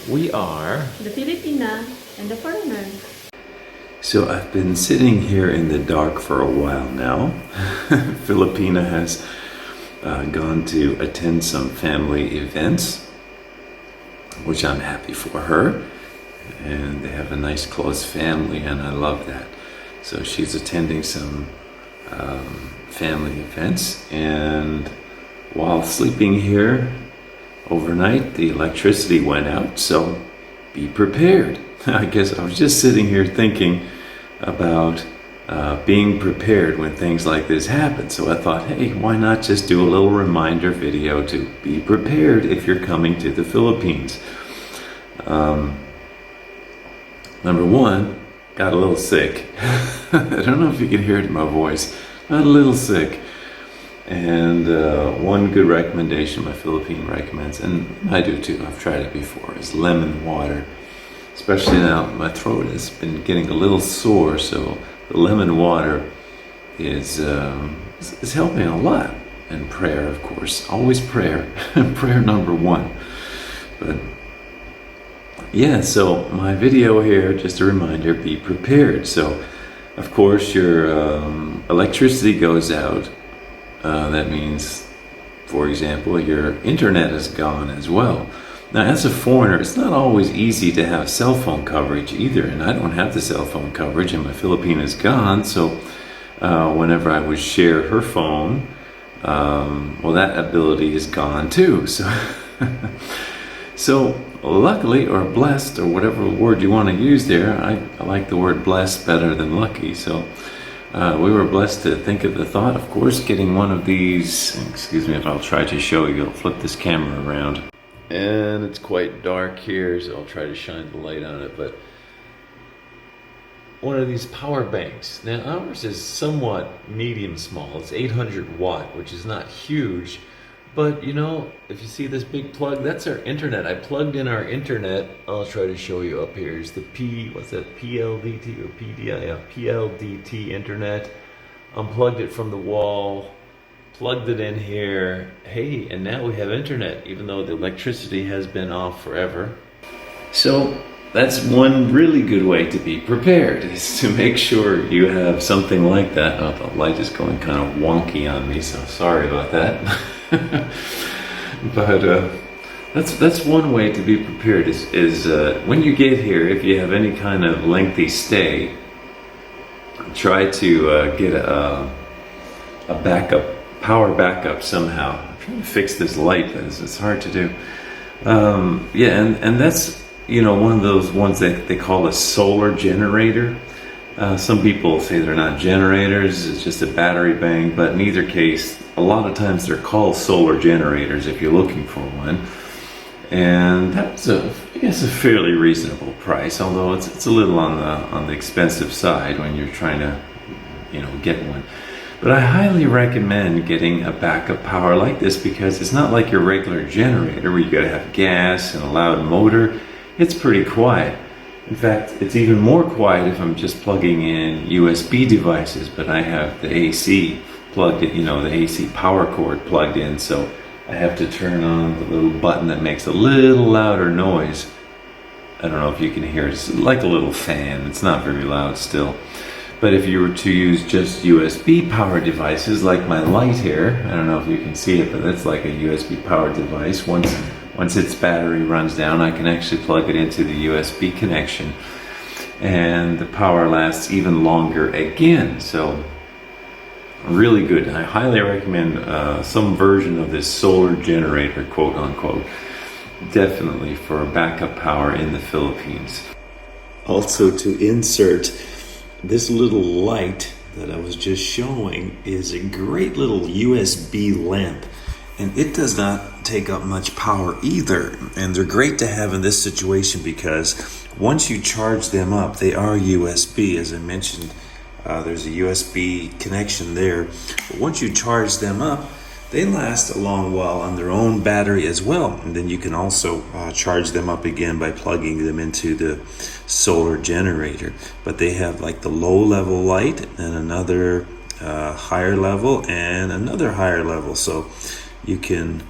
We are the Filipina and the foreigner. So I've been sitting here in the dark for a while now. Filipina has gone to attend some family events, which I'm happy for her. And they have a nice close family, and I love that. So she's attending some family events, and while sleeping here overnight, the electricity went out, so be prepared. I guess I was just sitting here thinking about being prepared when things like this happen. So I thought, hey, why not just do a little reminder video to be prepared if you're coming to the Philippines. Number one, got a little sick. I don't know if you can hear it in my voice. Got a little sick. And one good recommendation my Philippine recommends, and I do too, I've tried it before, is lemon water. Especially now my throat has been getting a little sore, so the lemon water is helping a lot. And prayer, of course, always prayer. Prayer number one. But yeah, so my video here, just a reminder, be prepared. So of course your electricity goes out. That means, for example, your internet is gone as well. Now, as a foreigner, it's not always easy to have cell phone coverage either, and I don't have the cell phone coverage, and my Filipina is gone, so whenever I would share her phone, well, that ability is gone too. So luckily, or blessed, or whatever word you want to use there, I like the word blessed better than lucky, so we were blessed to think of the thought, of course, getting one of these. Excuse me if I'll try to show you. I'll flip this camera around. And it's quite dark here, so I'll try to shine the light on it. But one of these power banks. Now ours is somewhat medium small. It's 800 watt, which is not huge. But you know, if you see this big plug, that's our internet. I plugged in our internet. I'll try to show you up here. It's the PLDT or PDI? Yeah, PLDT internet. Unplugged it from the wall, plugged it in here. Hey, and now we have internet, even though the electricity has been off forever. So that's one really good way to be prepared, is to make sure you have something like that. Oh, the light is going kind of wonky on me, so sorry about that. But that's one way to be prepared, is when you get here, if you have any kind of lengthy stay, try to get a backup, power backup somehow. I'm trying to fix this light, but it's hard to do. Yeah, and that's, you know, one of those ones that they call a solar generator. Some people say they're not generators, it's just a battery bank, but in either case, a lot of times they're called solar generators if you're looking for one. And that's I guess a fairly reasonable price, although it's a little on the expensive side when you're trying to, you know, get one. But I highly recommend getting a backup power like this, because it's not like your regular generator where you gotta have gas and a loud motor. It's pretty quiet. In fact, it's even more quiet if I'm just plugging in USB devices, but I have the AC plugged in, you know, the AC power cord plugged in, so I have to turn on the little button that makes a little louder noise. I don't know if you can hear it. It's like a little fan. It's not very loud still. But if you were to use just USB power devices, like my light here, I don't know if you can see it, but that's like a USB power device. Once its battery runs down, I can actually plug it into the USB connection, and the power lasts even longer again. So really good. I highly recommend some version of this solar generator, quote unquote, definitely for backup power in the Philippines. Also, to insert this little light that I was just showing is a great little USB lamp, and it does not take up much power either. And they're great to have in this situation because once you charge them up, they are USB, as I mentioned. There's a USB connection there. But once you charge them up, they last a long while on their own battery as well. And then you can also charge them up again by plugging them into the solar generator. But they have like the low level light and another higher level and another higher level. So you can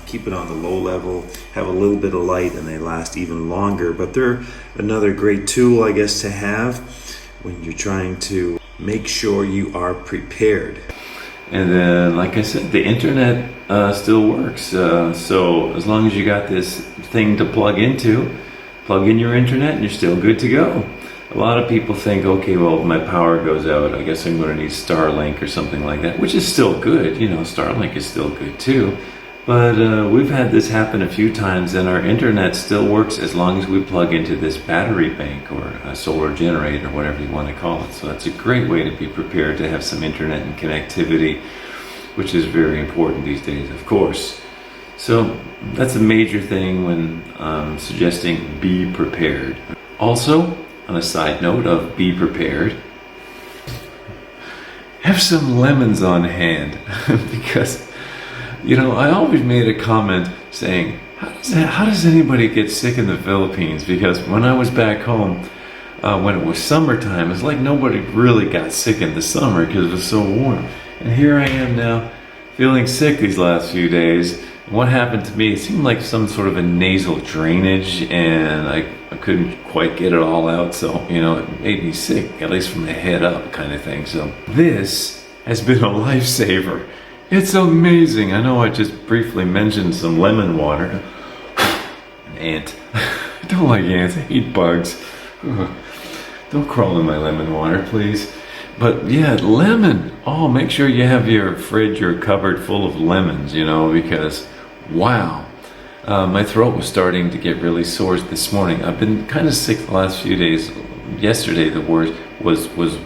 keep it on the low level, have a little bit of light, and they last even longer. But they're another great tool, I guess, to have when you're trying to make sure you are prepared. And then, like I said, the internet still works. So as long as you got this thing to plug into, plug in your internet and you're still good to go. A lot of people think, okay, well, if my power goes out, I guess I'm going to need Starlink or something like that, which is still good. You know, Starlink is still good too. But we've had this happen a few times, and our internet still works as long as we plug into this battery bank or a solar generator, whatever you want to call it. So that's a great way to be prepared to have some internet and connectivity, which is very important these days, of course. So that's a major thing when suggesting be prepared. Also, on a side note of be prepared, have some lemons on hand because, you know, I always made a comment saying, how does anybody get sick in the Philippines? Because when I was back home, when it was summertime, it's like nobody really got sick in the summer because it was so warm. And here I am now feeling sick these last few days. And what happened to me, it seemed like some sort of a nasal drainage, and I couldn't quite get it all out. So, you know, it made me sick, at least from the head up kind of thing. So this has been a lifesaver. It's amazing. I know I just briefly mentioned some lemon water. An ant. I don't like ants. I hate bugs. Don't crawl in my lemon water, please. But yeah, lemon. Oh, make sure you have your fridge or cupboard full of lemons, you know, because wow. My throat was starting to get really sore this morning. I've been kind of sick the last few days. Yesterday the worst was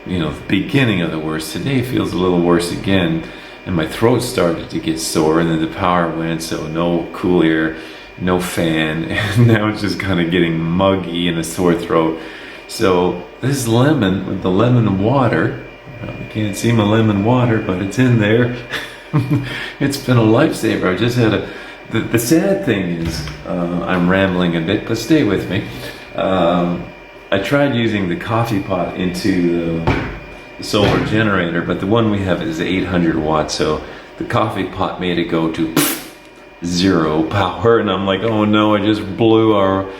you know, the beginning of the worst. Today feels a little worse again. And my throat started to get sore, and then the power went, so no cool air, no fan, and now it's just kind of getting muggy and a sore throat. So this lemon, with the lemon water, you can't see my lemon water, but it's in there. It's been a lifesaver. I just had the sad thing is, I'm rambling a bit, but stay with me. I tried using the coffee pot into the solar generator, but the one we have is 800 watts, so the coffee pot made it go to 0 power, and I'm like, oh no, I just blew our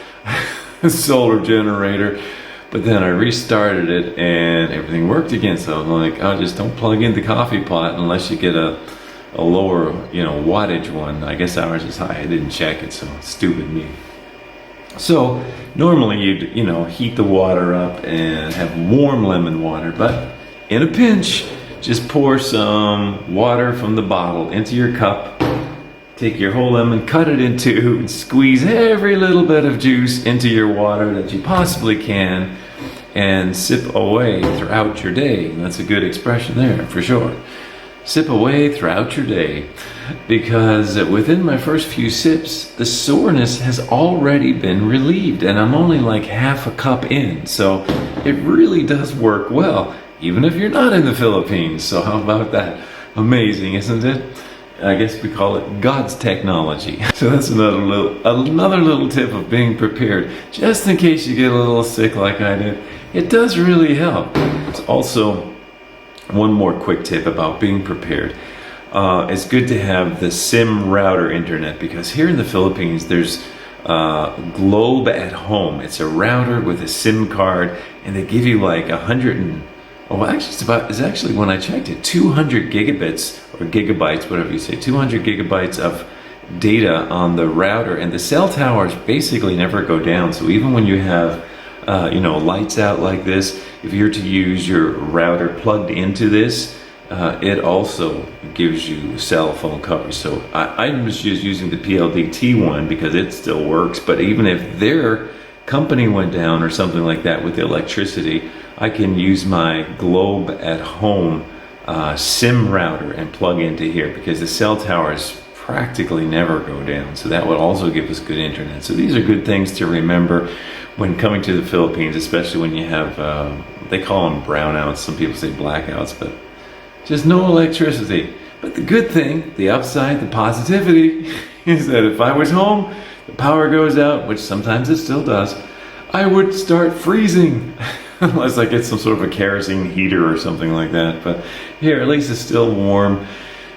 solar generator. But then I restarted it and everything worked again. So I'm like, oh, just don't plug in the coffee pot unless you get a lower, you know, wattage one. I guess ours is high. I didn't check it, so stupid me. So normally you'd, you know, heat the water up and have warm lemon water, but in a pinch, just pour some water from the bottle into your cup, take your whole lemon, cut it in two, and squeeze every little bit of juice into your water that you possibly can, and sip away throughout your day. And that's a good expression there, for sure. Sip away throughout your day, because within my first few sips, the soreness has already been relieved, and I'm only like half a cup in, so it really does work well, even if you're not in the Philippines. So how about that? Amazing, isn't it? I guess we call it God's technology. So that's another little tip of being prepared, just in case you get a little sick like I did. It does really help. It's also one more quick tip about being prepared. It's good to have the SIM router internet, because here in the Philippines there's Globe at Home. It's a router with a SIM card, and they give you like 100 and it's actually when I checked it, 200 gigabits or gigabytes, whatever you say, 200 gigabytes of data on the router, and the cell towers basically never go down. So even when you have you know, lights out like this, if you're to use your router plugged into this, it also gives you cell phone coverage. So I was just using the PLDT one because it still works, but even if their company went down or something like that with the electricity, I can use my Globe at Home SIM router and plug into here, because the cell towers practically never go down. So that would also give us good internet. So these are good things to remember when coming to the Philippines, especially when you have, they call them brownouts, some people say blackouts, but just no electricity. But the good thing, the upside, the positivity, is that if I was home, the power goes out, which sometimes it still does, I would start freezing. Unless I get some sort of a kerosene heater or something like that. But here, at least it's still warm.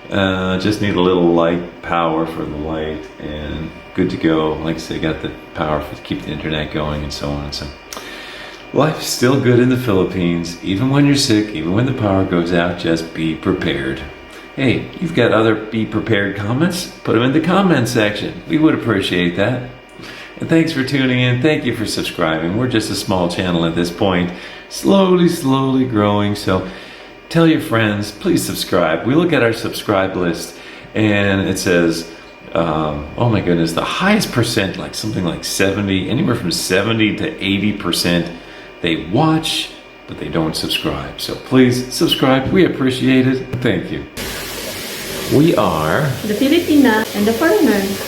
Just need a little light power for the light and good to go. Like I say, got the power to keep the internet going and so on. So life's still good in the Philippines. Even when you're sick, even when the power goes out, just be prepared. Hey, you've got other be prepared comments? Put them in the comment section. We would appreciate that. And thanks for tuning in. Thank you for subscribing. We're just a small channel at this point. Slowly growing. So tell your friends, please subscribe. We look at our subscribe list and it says, oh my goodness, the highest percent, like something like 70, anywhere from 70 to 80%, they watch, but they don't subscribe. So please subscribe. We appreciate it. Thank you. We are The Filipina and the Foreigner.